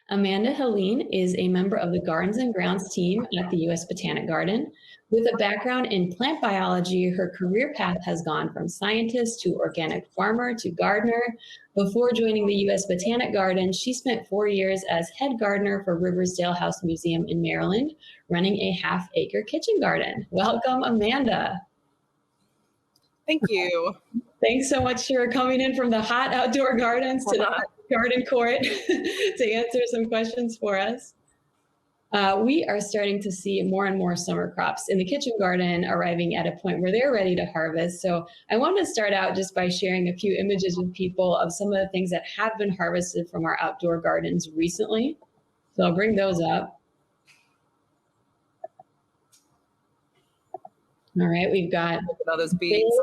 Amanda Helin is a member of the Gardens and Grounds team at the U.S. Botanic Garden. With a background in plant biology, her career path has gone from scientist to organic farmer to gardener. Before joining the U.S. Botanic Garden, she spent 4 years as head gardener for Riversdale House Museum in Maryland, running a half-acre kitchen garden. Welcome, Amanda. Thank you. Thanks so much for coming in from the hot outdoor gardens to the hot garden court to answer some questions for us. We are starting to see more and more summer crops in the kitchen garden arriving at a point where they're ready to harvest. So I wanted to start out just by sharing a few images with people of some of the things that have been harvested from our outdoor gardens recently. So I'll bring those up. All right, we've got all those beets.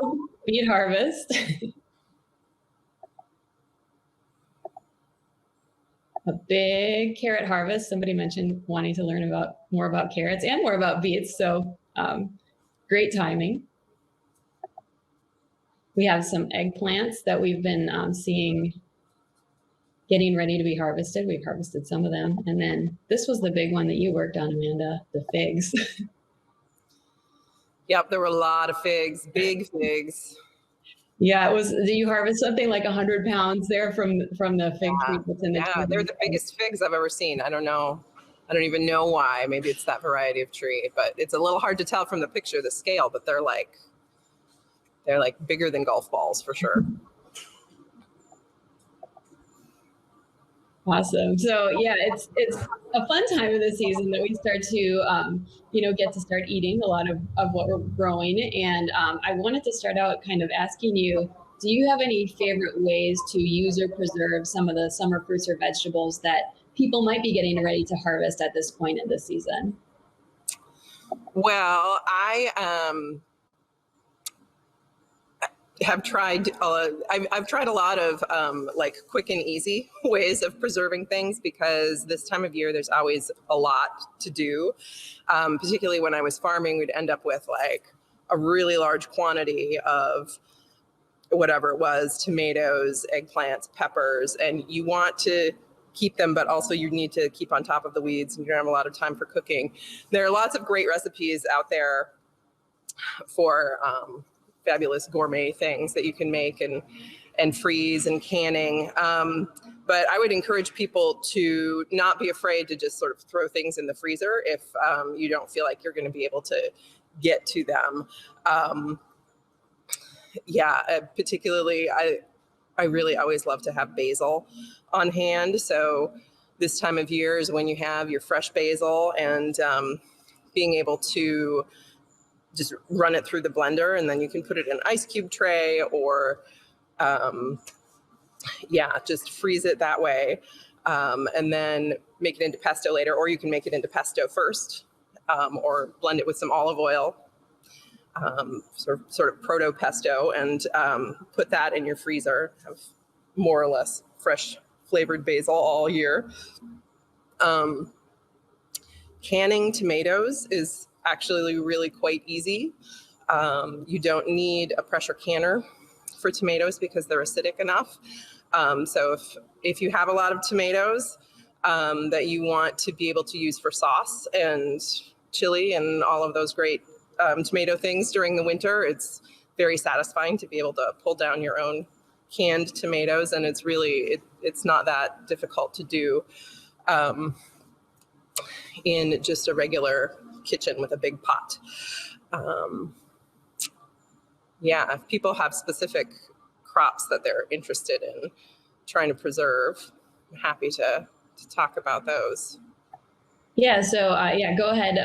Beet harvest. A big carrot harvest. Somebody mentioned wanting to learn more about carrots and more about beets, so great timing. We have some eggplants that we've been seeing getting ready to be harvested. We've harvested some of them. And then this was the big one that you worked on, Amanda, the figs. Yep, there were a lot of figs, big figs. Yeah, it was. Do you harvest something like 100 pounds there from the fig tree that's in the tree? Yeah, they're the biggest figs I've ever seen. I don't know. I don't even know why. Maybe it's that variety of tree, but it's a little hard to tell from the picture, the scale, but they're like bigger than golf balls for sure. Awesome. So yeah, it's a fun time of the season that we start to get to start eating a lot of what we're growing. And I wanted to start out kind of asking you, do you have any favorite ways to use or preserve some of the summer fruits or vegetables that people might be getting ready to harvest at this point in the season? Well, I have tried I've tried a lot of like quick and easy ways of preserving things, because this time of year there's always a lot to do. Particularly when I was farming, we'd end up with like a really large quantity of whatever it was, tomatoes, eggplants, peppers, and you want to keep them, but also you need to keep on top of the weeds, and you don't have a lot of time for cooking. There are lots of great recipes out there for fabulous gourmet things that you can make and freeze and canning. But I would encourage people to not be afraid to just sort of throw things in the freezer if you don't feel like you're going to be able to get to them. Particularly, I really always love to have basil on hand. So this time of year is when you have your fresh basil, and being able to just run it through the blender, and then you can put it in an ice cube tray, or just freeze it that way, and then make it into pesto later, or you can make it into pesto first, or blend it with some olive oil, sort of proto pesto, and put that in your freezer. Have more or less fresh flavored basil all year. Canning tomatoes is actually really quite easy. You don't need a pressure canner for tomatoes because they're acidic enough. So if you have a lot of tomatoes that you want to be able to use for sauce and chili and all of those great tomato things during the winter, it's very satisfying to be able to pull down your own canned tomatoes, and it's not that difficult to do in just a regular kitchen with a big pot. If people have specific crops that they're interested in trying to preserve, I'm happy to talk about those. Yeah, so go ahead,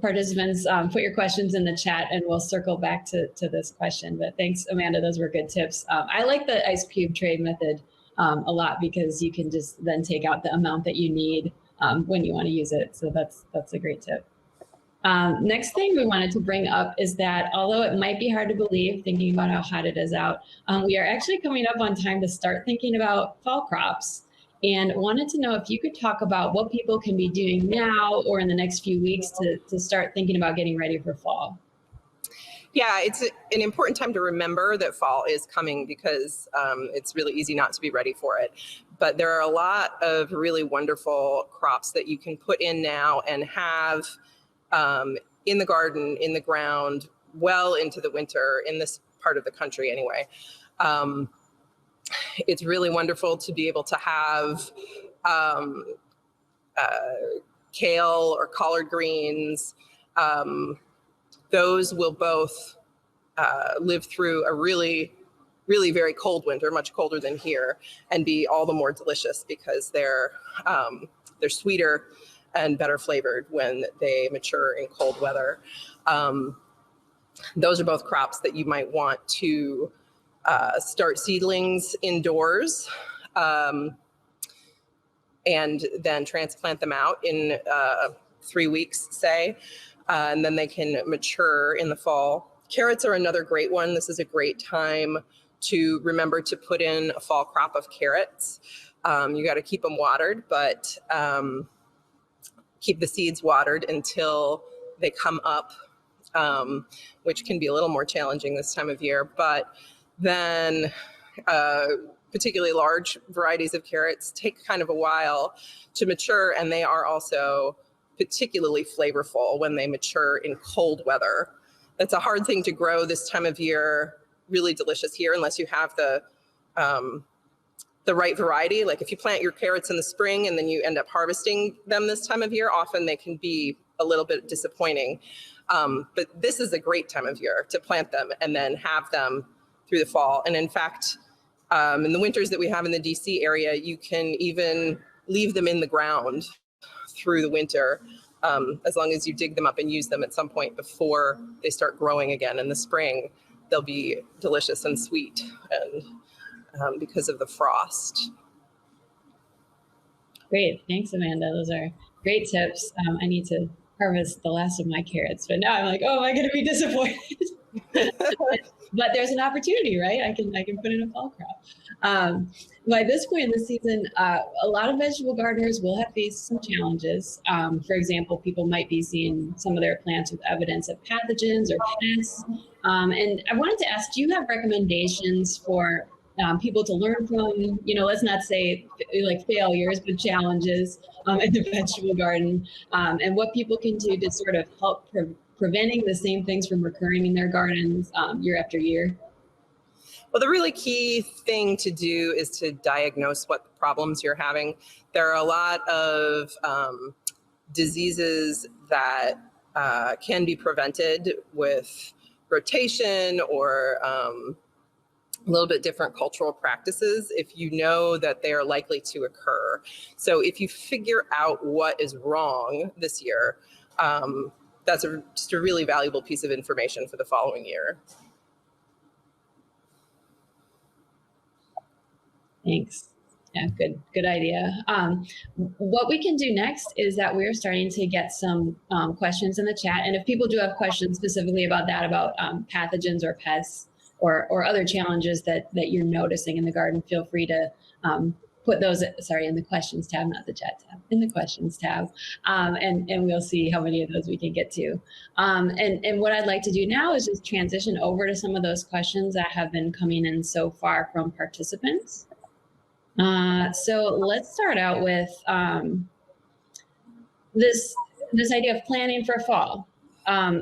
participants, put your questions in the chat and we'll circle back to this question. But thanks, Amanda, those were good tips. I like the ice cube tray method a lot, because you can just then take out the amount that you need when you want to use it. So that's a great tip. Next thing we wanted to bring up is that although it might be hard to believe, thinking about how hot it is out, we are actually coming up on time to start thinking about fall crops. And wanted to know if you could talk about what people can be doing now or in the next few weeks to start thinking about getting ready for fall. Yeah, it's an important time to remember that fall is coming because it's really easy not to be ready for it. But there are a lot of really wonderful crops that you can put in now and have in the garden, in the ground, well into the winter in this part of the country anyway. Um, it's really wonderful to be able to have um, kale or collard greens. Those will both live through a really, really very cold winter, much colder than here, and be all the more delicious because they're sweeter and better flavored when they mature in cold weather. Those are both crops that you might want to start seedlings indoors and then transplant them out in 3 weeks, say, and then they can mature in the fall. Carrots are another great one. This is a great time to remember to put in a fall crop of carrots. You got to keep them watered, but keep the seeds watered until they come up, which can be a little more challenging this time of year. But then particularly large varieties of carrots take kind of a while to mature, and they are also particularly flavorful when they mature in cold weather. That's a hard thing to grow this time of year, really delicious here, unless you have the right variety. Like if you plant your carrots in the spring and then you end up harvesting them this time of year, often they can be a little bit disappointing. But this is a great time of year to plant them and then have them through the fall. And in fact, in the winters that we have in the DC area, you can even leave them in the ground through the winter, as long as you dig them up and use them at some point before they start growing again in the spring. They'll be delicious and sweet, and because of the frost. Great. Thanks, Amanda. Those are great tips. I need to harvest the last of my carrots, but now I'm like, oh, am I going to be disappointed? But there's an opportunity, right? I can put in a fall crop. By this point in the season, a lot of vegetable gardeners will have faced some challenges. For example, people might be seeing some of their plants with evidence of pathogens or pests. And I wanted to ask, do you have recommendations for people to learn from? Let's not say like failures, but challenges in the vegetable garden, and what people can do to sort of help preventing the same things from recurring in their gardens year after year? Well, the really key thing to do is to diagnose what problems you're having. There are a lot of diseases that can be prevented with rotation or a little bit different cultural practices if you know that they are likely to occur. So if you figure out what is wrong this year, that's just a really valuable piece of information for the following year. Thanks. Yeah, good idea. What we can do next is that we're starting to get some questions in the chat. And if people do have questions specifically about that, about pathogens or pests or other challenges that you're noticing in the garden, feel free to put those, in the questions tab, not the chat tab, in the questions tab. And we'll see how many of those we can get to. And what I'd like to do now is just transition over to some of those questions that have been coming in so far from participants. So let's start out with this idea of planning for fall.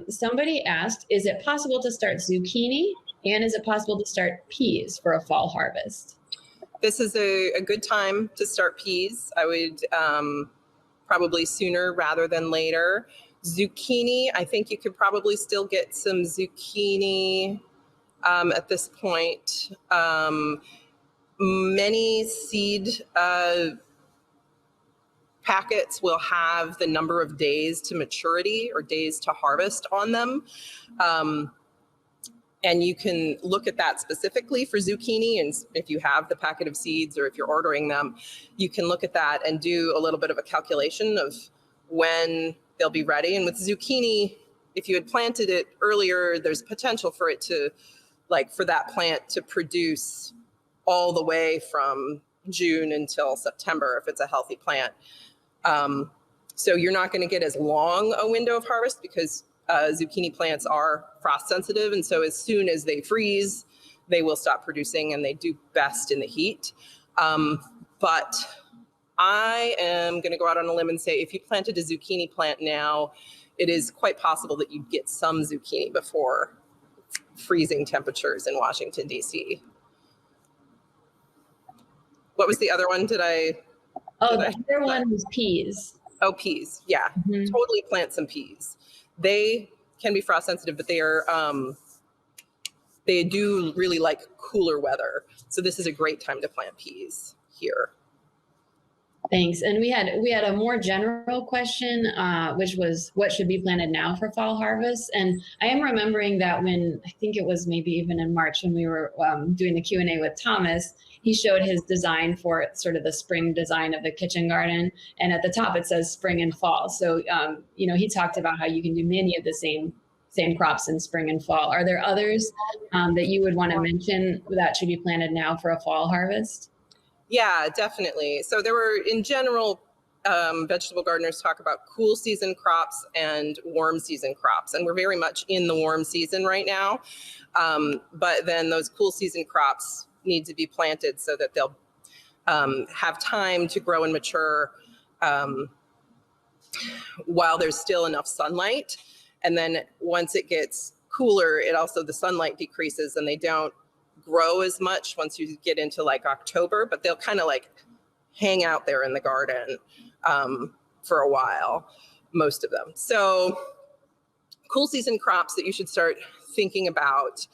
Somebody asked, is it possible to start zucchini, and is it possible to start peas for a fall harvest? This is a good time to start peas. I would probably sooner rather than later. Zucchini, I think you could probably still get some zucchini at this point. Many seed packets will have the number of days to maturity or days to harvest on them. And you can look at that specifically for zucchini. And if you have the packet of seeds or if you're ordering them, you can look at that and do a little bit of a calculation of when they'll be ready. And with zucchini, if you had planted it earlier, there's potential for it to, for that plant to produce all the way from June until September if it's a healthy plant. So you're not going to get as long a window of harvest because zucchini plants are frost sensitive. And so as soon as they freeze, they will stop producing, and they do best in the heat. But I am going to go out on a limb and say if you planted a zucchini plant now, it is quite possible that you'd get some zucchini before freezing temperatures in Washington, D.C. What was the other one? The other one was peas. Oh, peas. Yeah, totally plant some peas. They can be frost sensitive, but they do really like cooler weather. So this is a great time to plant peas here. Thanks. And we had a more general question, which was what should be planted now for fall harvest. And I am remembering that when, I think it was maybe even in March when we were doing the Q&A with Thomas, he showed his design for sort of the spring design of the kitchen garden. And at the top it says spring and fall. So, he talked about how you can do many of the same crops in spring and fall. Are there others that you would want to mention that should be planted now for a fall harvest? Yeah, definitely. So there were, in general, vegetable gardeners talk about cool season crops and warm season crops. And we're very much in the warm season right now. But then those cool season crops need to be planted so that they'll have time to grow and mature while there's still enough sunlight. And then once it gets cooler, the sunlight decreases and they don't grow as much once you get into like October, but they'll kind of like hang out there in the garden for a while, most of them. So cool season crops that you should start thinking about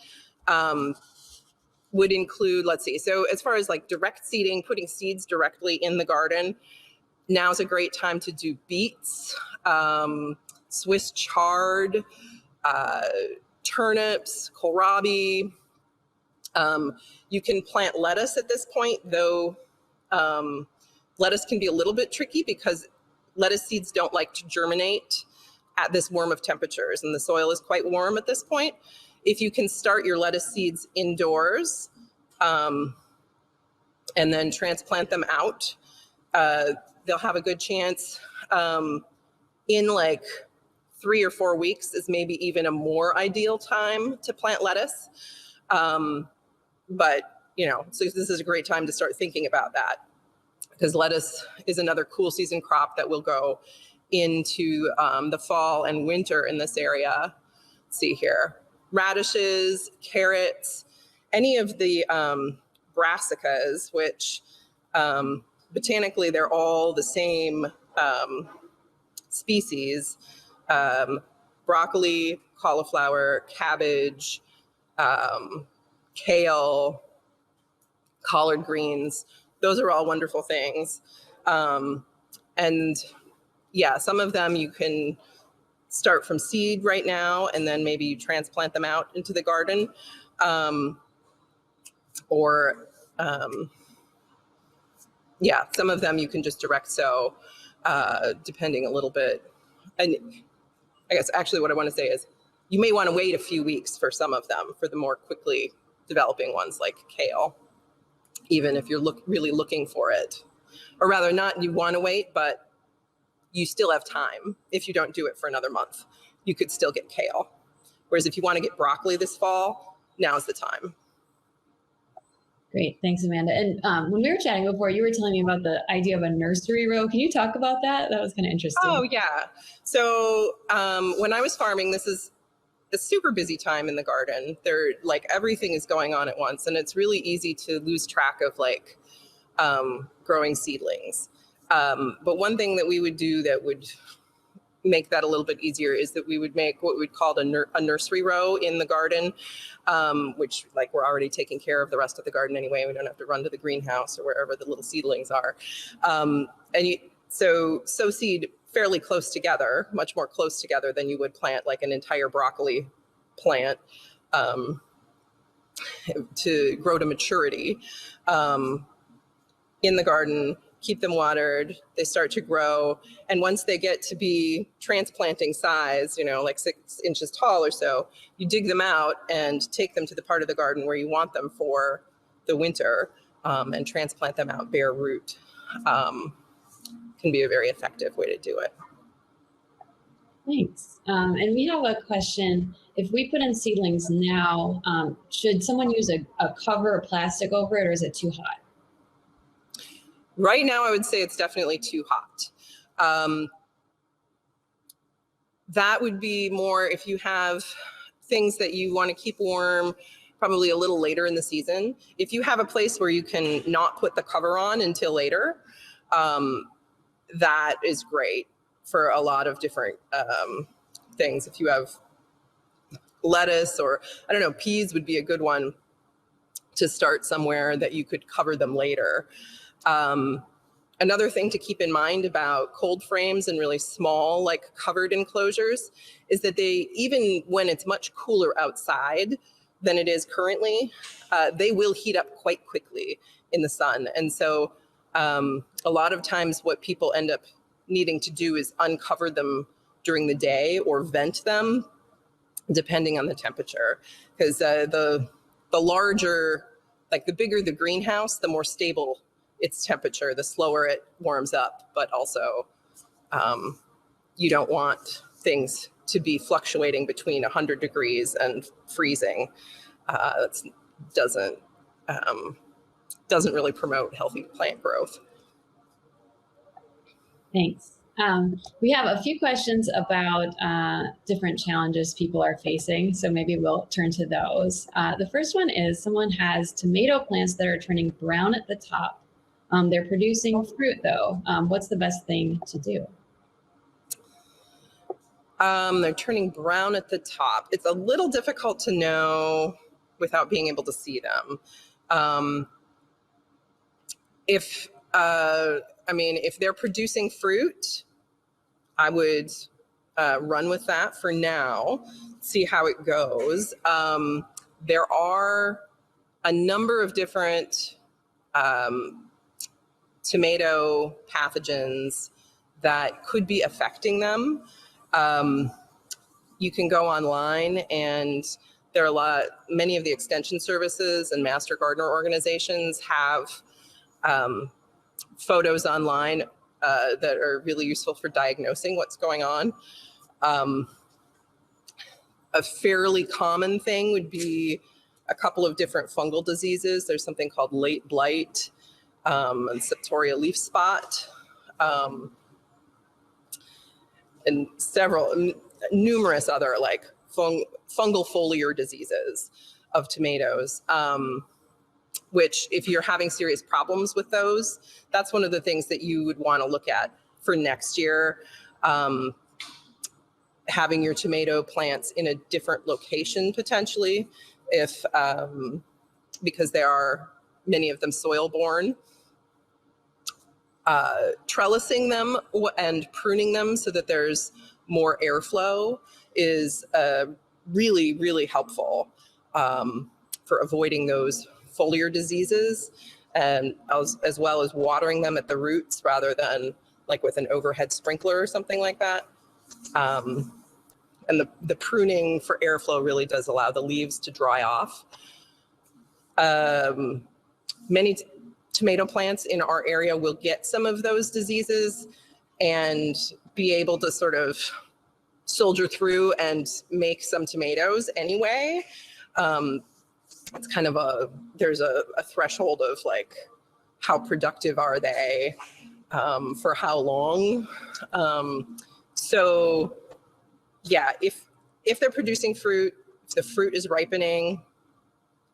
would include, let's see, so as far as like direct seeding, putting seeds directly in the garden, now's a great time to do beets, Swiss chard, turnips, kohlrabi. You can plant lettuce at this point, though lettuce can be a little bit tricky because lettuce seeds don't like to germinate at this warm of temperatures, and the soil is quite warm at this point. If you can start your lettuce seeds indoors and then transplant them out, they'll have a good chance. In like 3 or 4 weeks is maybe even a more ideal time to plant lettuce. But, so this is a great time to start thinking about that, because lettuce is another cool season crop that will go into the fall and winter in this area. Let's see here. Radishes, carrots, any of the brassicas, which botanically they're all the same species. Broccoli, cauliflower, cabbage, kale, collard greens. Those are all wonderful things. And yeah, some of them you can start from seed right now, and then maybe you transplant them out into the garden. Some of them you can just direct sow, depending a little bit. And I guess actually what I want to say is you may want to wait a few weeks for some of them, for the more quickly developing ones like kale, even if you're really looking for it. Or rather, not you want to wait, but you still have time. If you don't do it for another month, you could still get kale. Whereas if you want to get broccoli this fall, now's the time. Great. Thanks, Amanda. And when we were chatting before, you were telling me about the idea of a nursery row. Can you talk about that? That was kind of interesting. Oh, yeah. So when I was farming, this is a super busy time in the garden. Everything is going on at once, and it's really easy to lose track of growing seedlings. But one thing that we would do that would make that a little bit easier is that we would make what we'd call a nursery row in the garden, which we're already taking care of the rest of the garden anyway. We don't have to run to the greenhouse or wherever the little seedlings are. So sow seed fairly close together, much more close together than you would plant like an entire broccoli plant to grow to maturity in the garden. Keep them watered, they start to grow. And once they get to be transplanting size, like 6 inches tall or so, you dig them out and take them to the part of the garden where you want them for the winter and transplant them out bare root. Can be a very effective way to do it. Thanks. And we have a question. If we put in seedlings now, should someone use a cover or plastic over it, or is it too hot? Right now, I would say it's definitely too hot. That would be more if you have things that you want to keep warm, probably a little later in the season. If you have a place where you can not put the cover on until later, that is great for a lot of different things. If you have lettuce or, I don't know, peas would be a good one to start somewhere that you could cover them later. Another thing to keep in mind about cold frames and really small, like covered enclosures, is that they, even when it's much cooler outside than it is currently, they will heat up quite quickly in the sun. And so a lot of times what people end up needing to do is uncover them during the day or vent them, depending on the temperature. Because the larger, like the bigger the greenhouse, the more stable its temperature, the slower it warms up. But also, you don't want things to be fluctuating between 100 degrees and freezing. That doesn't really promote healthy plant growth. Thanks. We have a few questions about different challenges people are facing, so maybe we'll turn to those. The first one is someone has tomato plants that are turning brown at the top. They're producing fruit though. What's the best thing to do? They're turning brown at the top. It's a little difficult to know without being able to see them. If they're producing fruit, I would run with that for now, see how it goes. There are a number of different tomato pathogens that could be affecting them. You can go online, and there are many of the extension services and master gardener organizations have photos online that are really useful for diagnosing what's going on. A fairly common thing would be a couple of different fungal diseases. There's something called late blight and septoria leaf spot, and numerous other like fungal foliar diseases of tomatoes. Which, if you're having serious problems with those, that's one of the things that you would want to look at for next year. Having your tomato plants in a different location potentially, because there are many of them soil borne. Trellising them and pruning them so that there's more airflow is really, really helpful for avoiding those foliar diseases, and as well as watering them at the roots rather than like with an overhead sprinkler or something like that. And the pruning for airflow really does allow the leaves to dry off. Many tomato plants in our area will get some of those diseases and be able to sort of soldier through and make some tomatoes anyway. It's kind of there's a threshold of like, how productive are they for how long? So yeah, if they're producing fruit, if the fruit is ripening,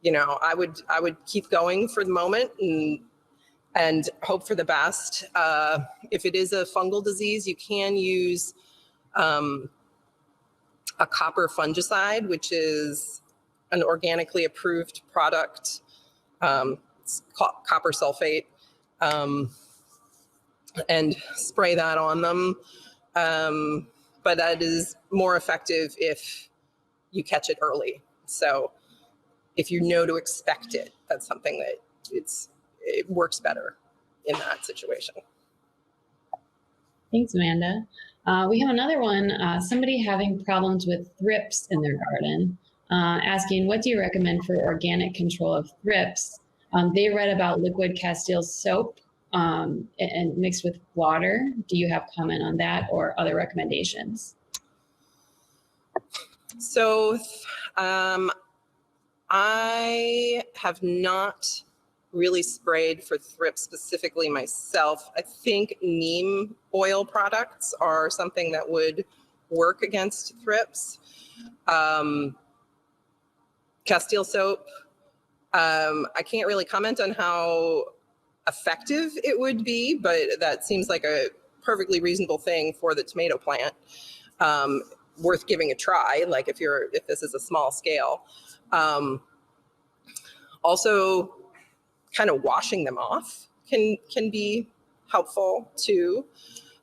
I would keep going for the moment and hope for the best. If it is a fungal disease, you can use a copper fungicide, which is an organically approved product. It's called copper sulfate, and spray that on them. But that is more effective if you catch it early. So if you know to expect it, that's something that it works better in that situation. Thanks, Amanda. We have another one, somebody having problems with thrips in their garden, asking, what do you recommend for organic control of thrips? They read about liquid Castile soap and mixed with water. Do you have comment on that or other recommendations? So I have not really sprayed for thrips specifically myself. I think neem oil products are something that would work against thrips. Castile soap. I can't really comment on how effective it would be, but that seems like a perfectly reasonable thing for the tomato plant. Worth giving a try, like if this is a small scale. Also, kind of washing them off can be helpful too.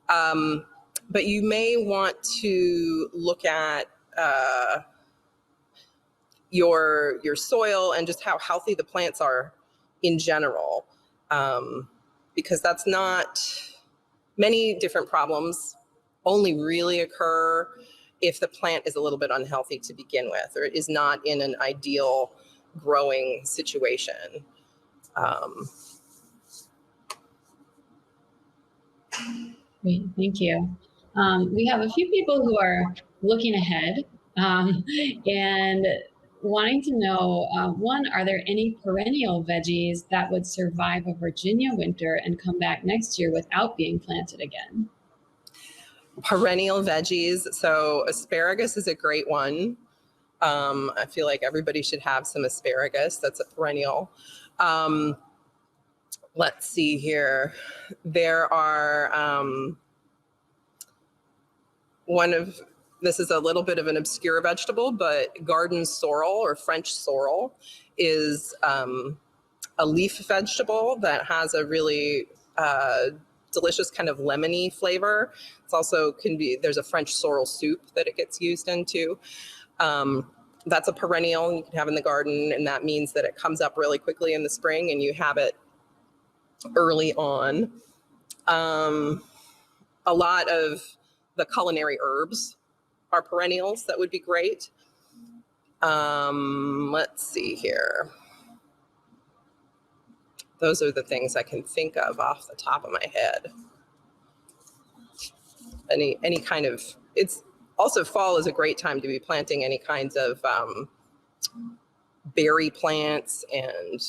But you may want to look at your soil and just how healthy the plants are in general, because that's not, many different problems only really occur if the plant is a little bit unhealthy to begin with, or is not in an ideal growing situation. Great, thank you. We have a few people who are looking ahead and wanting to know, one, are there any perennial veggies that would survive a Virginia winter and come back next year without being planted again? Perennial veggies. So asparagus is a great one. I feel like everybody should have some asparagus. That's a perennial. Let's see here. There are this is a little bit of an obscure vegetable, but garden sorrel or French sorrel is a leaf vegetable that has a really delicious kind of lemony flavor. It's also there's a French sorrel soup that it gets used in too. That's a perennial you can have in the garden, and that means that it comes up really quickly in the spring and you have it early on. A lot of the culinary herbs are perennials that would be great. Let's see here. Those are the things I can think of off the top of my head. Any kind of, it's also, fall is a great time to be planting any kinds of berry plants and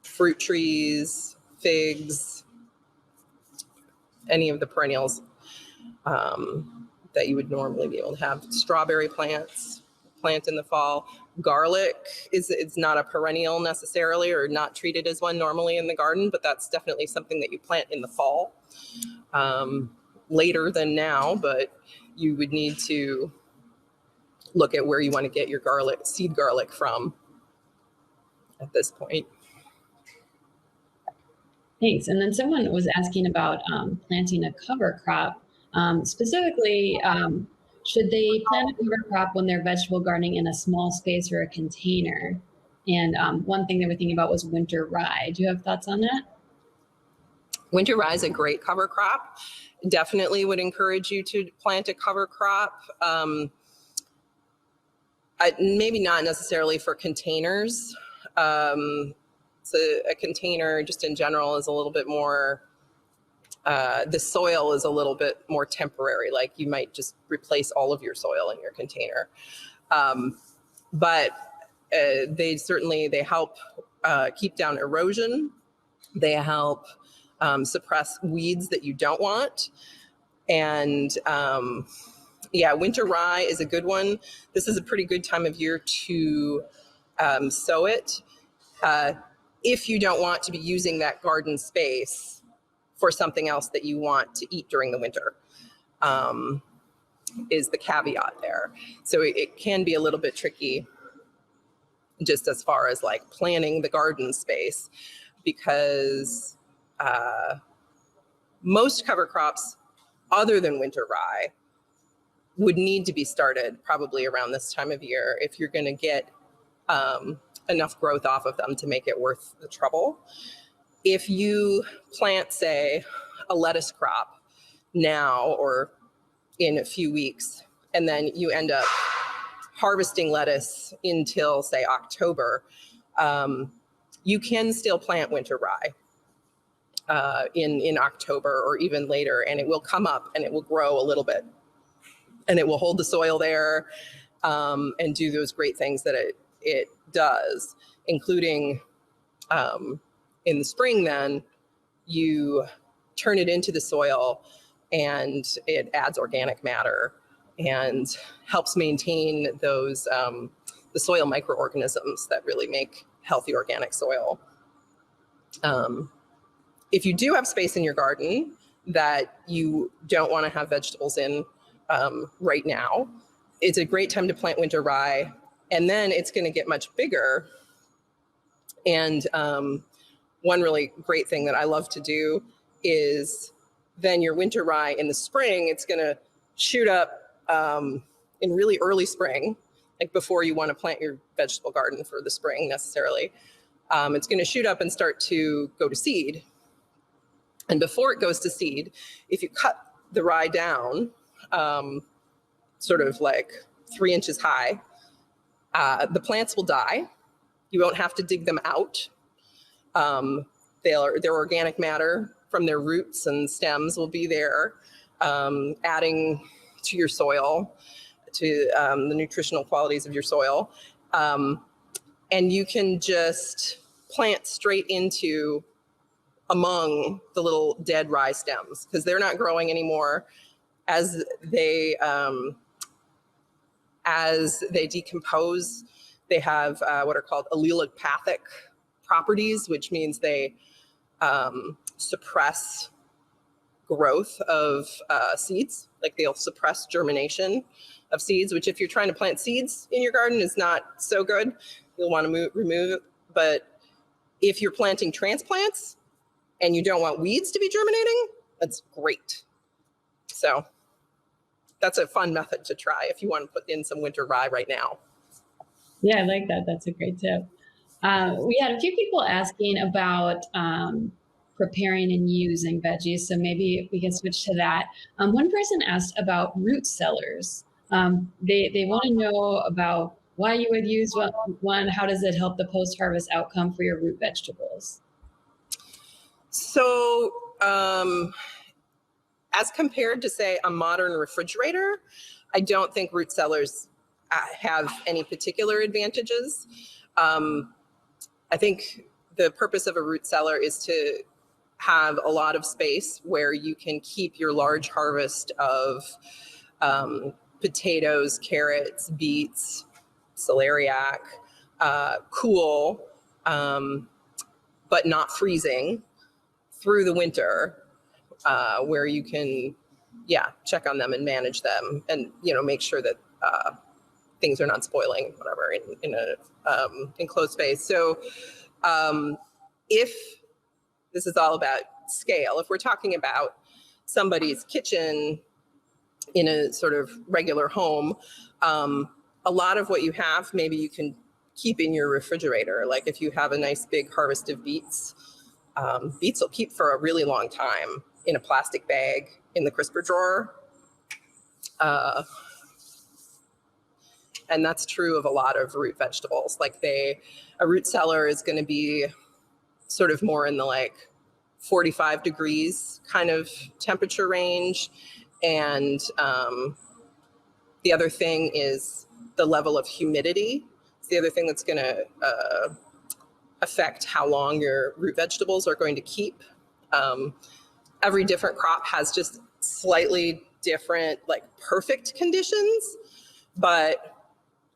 fruit trees, figs, any of the perennials that you would normally be able to have. Strawberry plants, plant in the fall. Garlic is not a perennial necessarily, or not treated as one normally in the garden, but that's definitely something that you plant in the fall. Later than now, but you would need to look at where you want to get your seed garlic from at this point. Thanks. And then someone was asking about planting a cover crop. Specifically, should they plant a cover crop when they're vegetable gardening in a small space or a container? And one thing they were thinking about was winter rye. Do you have thoughts on that? Winter rye is a great cover crop. Definitely would encourage you to plant a cover crop. Maybe not necessarily for containers. So a container just in general is a little bit more, the soil is a little bit more temporary. Like you might just replace all of your soil in your container. But they help keep down erosion. They help suppress weeds that you don't want. And winter rye is a good one. This is a pretty good time of year to sow it. If you don't want to be using that garden space for something else that you want to eat during the winter, is the caveat there. So it can be a little bit tricky just as far as like planning the garden space, because most cover crops other than winter rye would need to be started probably around this time of year if you're going to get enough growth off of them to make it worth the trouble. If you plant, say, a lettuce crop now or in a few weeks, and then you end up harvesting lettuce until, say, October, you can still plant winter rye in October or even later, and it will come up and it will grow a little bit. and it will hold the soil there and do those great things that it does, including in the spring. Then you turn it into the soil and it adds organic matter and helps maintain those the soil microorganisms that really make healthy organic soil. If you do have space in your garden that you don't want to have vegetables in right now, it's a great time to plant winter rye, and then it's going to get much bigger. And one really great thing that I love to do is then your winter rye in the spring, it's going to shoot up in really early spring, like before you want to plant your vegetable garden for the spring necessarily. It's going to shoot up and start to go to seed. And before it goes to seed, if you cut the rye down, sort of like 3 inches high, the plants will die. You won't have to dig them out. Their organic matter from their roots and stems will be there, adding to your soil, to the nutritional qualities of your soil. And you can just plant straight into among the little dead rye stems, because they're not growing anymore. As they decompose, they have what are called allelopathic properties, which means they suppress growth of seeds. Like they'll suppress germination of seeds, which if you're trying to plant seeds in your garden is not so good. You'll want to remove it. But if you're planting transplants and you don't want weeds to be germinating, that's great. So that's a fun method to try if you want to put in some winter rye right now. Yeah, I like that. That's a great tip. We had a few people asking about preparing and using veggies, so maybe we can switch to that. One person asked about root cellars. They want to know about why you would use one. How does it help the post-harvest outcome for your root vegetables? So as compared to, say, a modern refrigerator, I don't think root cellars have any particular advantages. I think the purpose of a root cellar is to have a lot of space where you can keep your large harvest of potatoes, carrots, beets, celeriac, cool, but not freezing through the winter, where you can, check on them and manage them, and make sure that things are not spoiling, whatever, in a enclosed space. So, if this is all about scale, if we're talking about somebody's kitchen in a sort of regular home, a lot of what you have, maybe you can keep in your refrigerator. Like if you have a nice big harvest of beets, beets will keep for a really long time in a plastic bag in the crisper drawer. And that's true of a lot of root vegetables. Like a root cellar is going to be sort of more in the 45 degrees kind of temperature range. And the other thing is the level of humidity. It's the other thing that's going to affect how long your root vegetables are going to keep. Every different crop has just slightly different, perfect conditions, but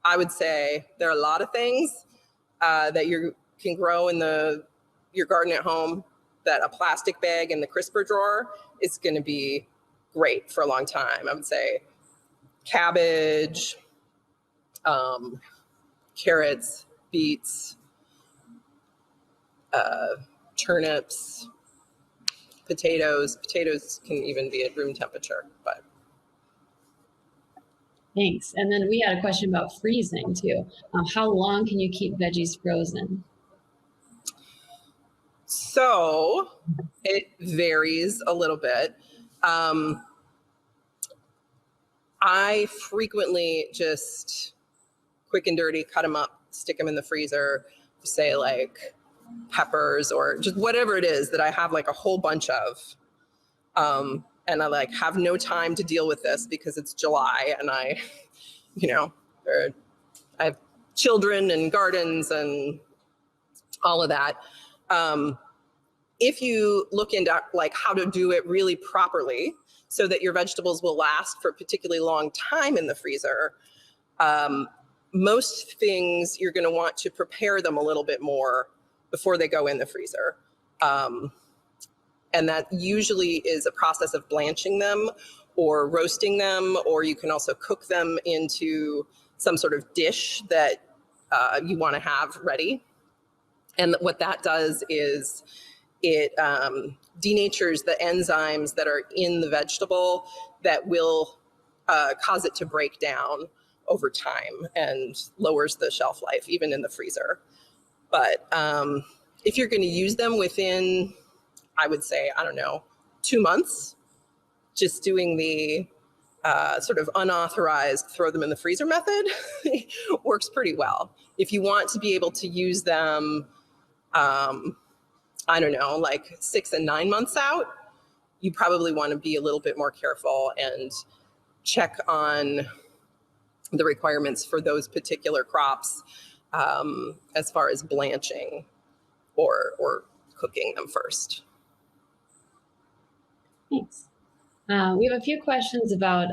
I would say there are a lot of things that you can grow in your garden at home that a plastic bag in the crisper drawer is going to be great for a long time. I would say cabbage, carrots, beets, turnips, potatoes. Potatoes can even be at room temperature, but. Thanks. And then we had a question about freezing too. How long can you keep veggies frozen? So it varies a little bit. I frequently just quick and dirty cut them up, stick them in the freezer, say peppers or just whatever it is that I have a whole bunch of. and I like have no time to deal with this because it's July and I, you know, I have children and gardens and all of that. If you look into like how to do it really properly so that your vegetables will last for a particularly long time in the freezer, most things you're going to want to prepare them a little bit more before they go in the freezer. And that usually is a process of blanching them or roasting them, or you can also cook them into some sort of dish that you want to have ready. And what that does is it denatures the enzymes that are in the vegetable that will cause it to break down over time and lowers the shelf life, even in the freezer. But if you're going to use them within, I would say, I don't know, 2 months, just doing the sort of unauthorized throw them in the freezer method works pretty well. If you want to be able to use them, I don't know, like 6 and 9 months out, you probably want to be a little bit more careful and check on the requirements for those particular crops as far as blanching or cooking them first. Thanks. We have a few questions about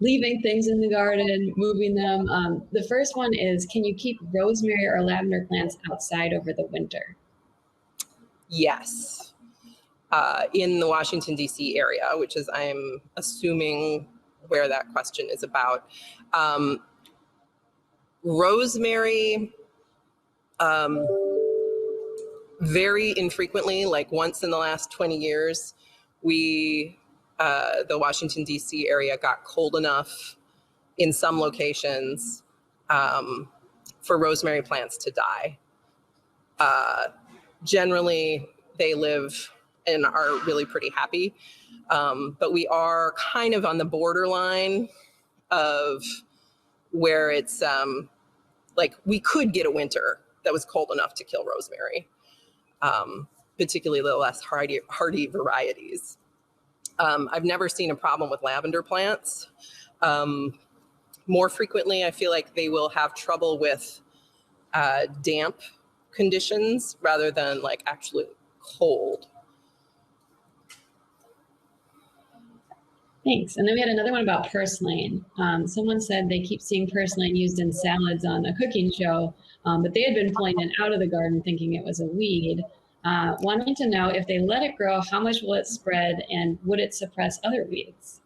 leaving things in the garden, moving them. The first one is, can you keep rosemary or lavender plants outside over the winter? Yes. In the Washington, D.C. area, which is, I'm assuming, where that question is about. Rosemary, very infrequently, like once in the last 20 years, the Washington, D.C. area got cold enough in some locations for rosemary plants to die. Generally, they live and are really pretty happy. But we are kind of on the borderline of where it's like we could get a winter that was cold enough to kill rosemary, particularly the less hardy varieties. I've never seen a problem with lavender plants. More frequently, I feel like they will have trouble with damp conditions rather than like actually cold. Thanks. And then we had another one about purslane. Someone said they keep seeing purslane used in salads on a cooking show, but they had been pulling it out of the garden thinking it was a weed. Wanting to know, if they let it grow, how much will it spread and would it suppress other weeds?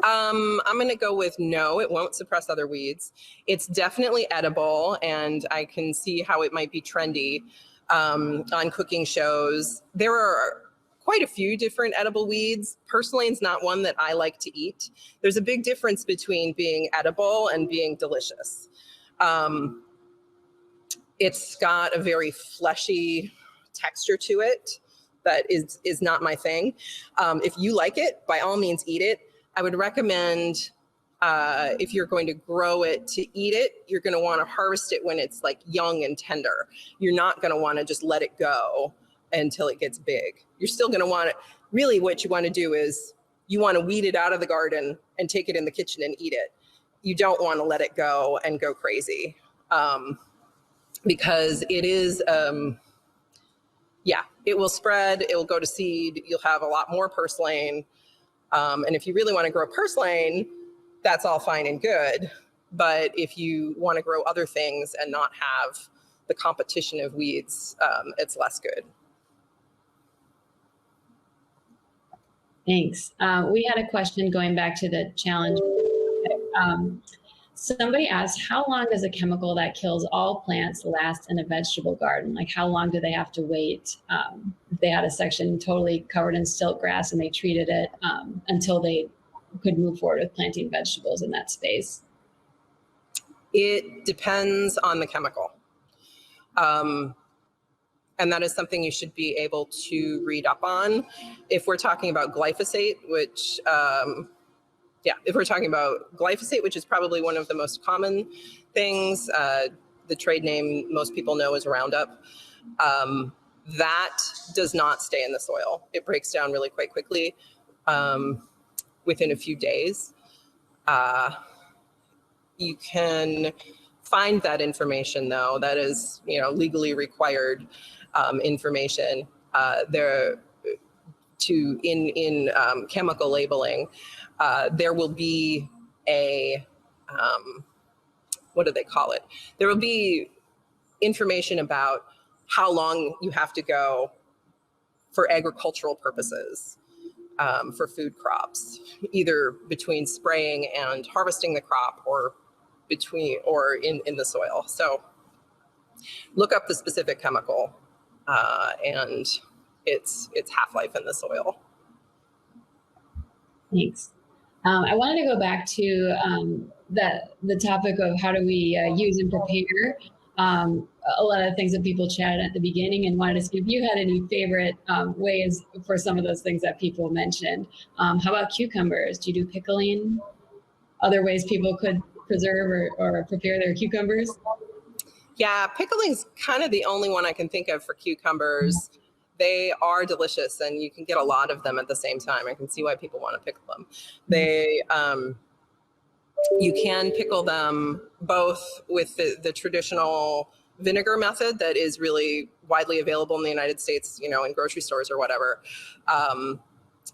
I'm going to go with no, it won't suppress other weeds. It's definitely edible, and I can see how it might be trendy on cooking shows. There are quite a few different edible weeds. Purslane's not one that I like to eat. There's a big difference between being edible and being delicious. It's got a very fleshy texture to it that is not my thing. If you like it, by all means eat it. I would recommend if you're going to grow it to eat it, you're going to want to harvest it when it's like young and tender. You're not going to want to just let it go until it gets big. You're still going to want it. Really what you want to do is you want to weed it out of the garden and take it in the kitchen and eat it. You don't want to let it go and go crazy because it is, it will spread, it will go to seed. You'll have a lot more purslane. And if you really want to grow purslane, that's all fine and good. But if you want to grow other things and not have the competition of weeds, it's less good. Thanks. We had a question going back to the challenge. Somebody asked, how long does a chemical that kills all plants last in a vegetable garden? Like, how long do they have to wait? If they had a section totally covered in stilt grass and they treated it until they could move forward with planting vegetables in that space? It depends on the chemical. And that is something you should be able to read up on. If we're talking about glyphosate, which which is probably one of the most common things, the trade name most people know is Roundup. that does not stay in the soil. It breaks down really quite quickly within a few days. You can find that information, though. That is, legally required information there in chemical labeling. There will be a what do they call it? There will be information about how long you have to go for agricultural purposes for food crops, either between spraying and harvesting the crop or in the soil. So look up the specific chemical and its half-life in the soil. Thanks. I wanted to go back to the topic of how do we use and prepare a lot of things that people chatted at the beginning, and wanted to see if you had any favorite ways for some of those things that people mentioned. How about cucumbers? Do you do pickling? Other ways people could preserve or prepare their cucumbers? Yeah, pickling's kind of the only one I can think of for cucumbers. They are delicious, and you can get a lot of them at the same time. I can see why people want to pickle them. You can pickle them both with the traditional vinegar method that is really widely available in the United States, in grocery stores or whatever.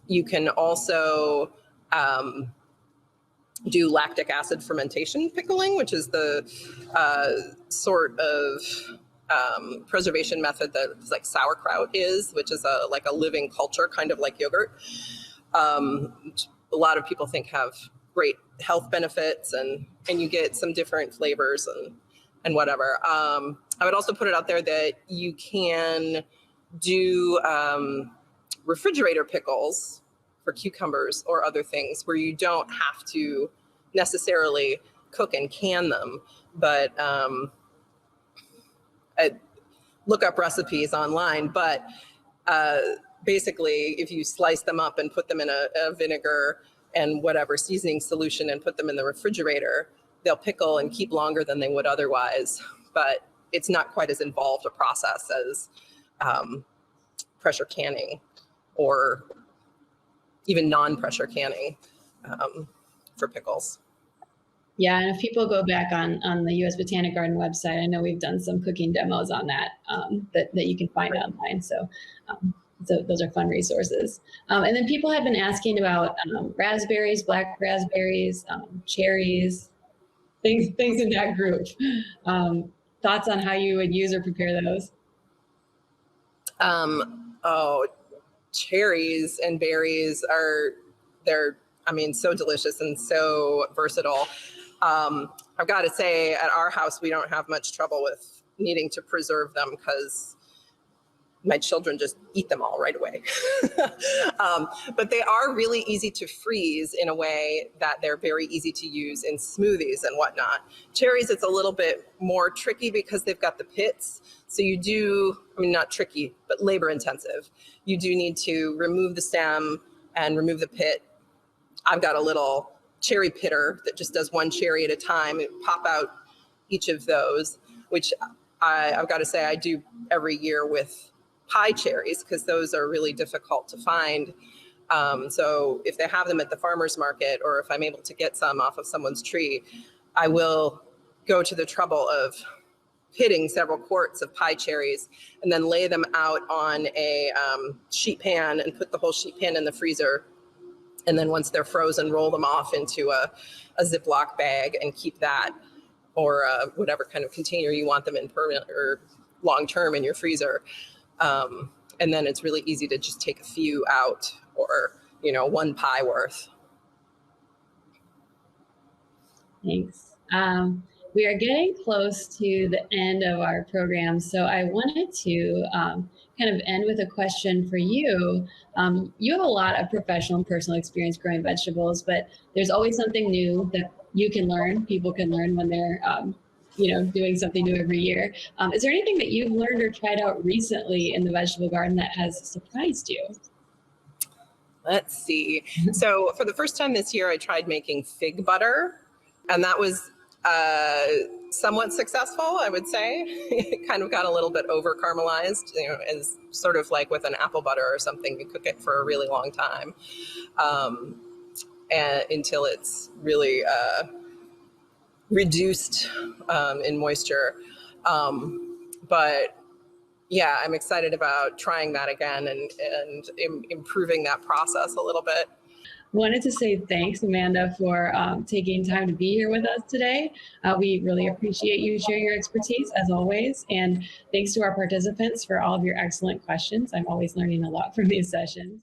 You can also do lactic acid fermentation pickling, which is the sort of preservation method that like sauerkraut is, which is like a living culture, kind of like yogurt. A lot of people think have great health benefits, and you get some different flavors and whatever. I would also put it out there that you can do refrigerator pickles for cucumbers or other things where you don't have to necessarily cook and can them, but look up recipes online. But basically, if you slice them up and put them in a vinegar and whatever seasoning solution and put them in the refrigerator, they'll pickle and keep longer than they would otherwise. But it's not quite as involved a process as pressure canning or even non-pressure canning for pickles. Yeah, and if people go back on the US Botanic Garden website, I know we've done some cooking demos on that that you can find online. So those are fun resources. And then people have been asking about raspberries, black raspberries, cherries, things in that group. Thoughts on how you would use or prepare those? Cherries and berries they're so delicious and so versatile. I've got to say, at our house, we don't have much trouble with needing to preserve them because my children just eat them all right away. But they are really easy to freeze in a way that they're very easy to use in smoothies and whatnot. Cherries, it's a little bit more tricky because they've got the pits. So you do, not tricky, but labor intensive. You do need to remove the stem and remove the pit. I've got a little cherry pitter that just does one cherry at a time. It pop out each of those, which I've got to say I do every year with pie cherries because those are really difficult to find. So if they have them at the farmer's market, or if I'm able to get some off of someone's tree, I will go to the trouble of pitting several quarts of pie cherries and then lay them out on a sheet pan and put the whole sheet pan in the freezer. And then once they're frozen, roll them off into a Ziploc bag and keep that, or whatever kind of container you want them in, permanent or long-term, in your freezer. And then it's really easy to just take a few out, or, one pie worth. Thanks. We are getting close to the end of our program, so I wanted to kind of end with a question for you. You have a lot of professional and personal experience growing vegetables, but there's always something new that you can learn, people can learn when they're doing something new every year. Is there anything that you've learned or tried out recently in the vegetable garden that has surprised you? Let's see. So for the first time this year, I tried making fig butter, and that was somewhat successful, I would say. It kind of got a little bit over caramelized, as sort of like with an apple butter or something. You cook it for a really long time, and until it's really reduced in moisture. But yeah, I'm excited about trying that again and improving that process a little bit. Wanted to say thanks, Amanda, for taking time to be here with us today. We really appreciate you sharing your expertise as always. And thanks to our participants for all of your excellent questions. I'm always learning a lot from these sessions.